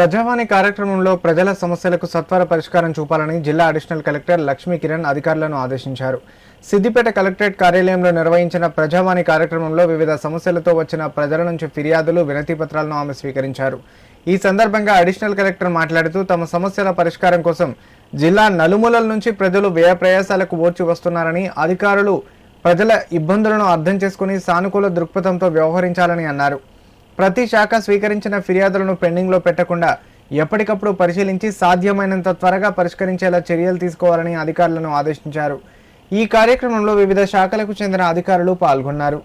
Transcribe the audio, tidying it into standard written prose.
ప్రజావాణి కార్యక్రమంలో ప్రజల సమస్యలకు సత్వర పరిష్కారం చూపాలని జిల్లా అడిషనల్ కలెక్టర్ లక్ష్మీ కిరణ్ అధికారులను ఆదేశించారు. సిద్దిపేట కలెక్టరేట్ కార్యాలయంలో నిర్వహించిన ప్రజావాణి కార్యక్రమంలో వివిధ సమస్యలతో వచ్చిన ప్రజల నుంచి ఫిర్యాదులు, వినతి పత్రాలను ఆమె స్వీకరించారు. ఈ సందర్భంగా అడిషనల్ కలెక్టర్ మాట్లాడుతూ తమ సమస్యల పరిష్కారం కోసం జిల్లా నలుమూలల నుంచి ప్రజలు వ్యయ ప్రయాసాలకు ఓర్చి వస్తున్నారని, అధికారులు ప్రజల ఇబ్బందులను అర్థం చేసుకుని సానుకూల దృక్పథంతో వ్యవహరించాలని అన్నారు. ప్రతి శాఖ స్వీకరించిన ఫిర్యాదులను పెండింగ్లో పెట్టకుండా ఎప్పటికప్పుడు పరిశీలించి సాధ్యమైనంత త్వరగా పరిష్కరించేలా చర్యలు తీసుకోవాలని అధికారులను ఆదేశించారు. ఈ కార్యక్రమంలో వివిధ శాఖలకు చెందిన అధికారులు పాల్గొన్నారు.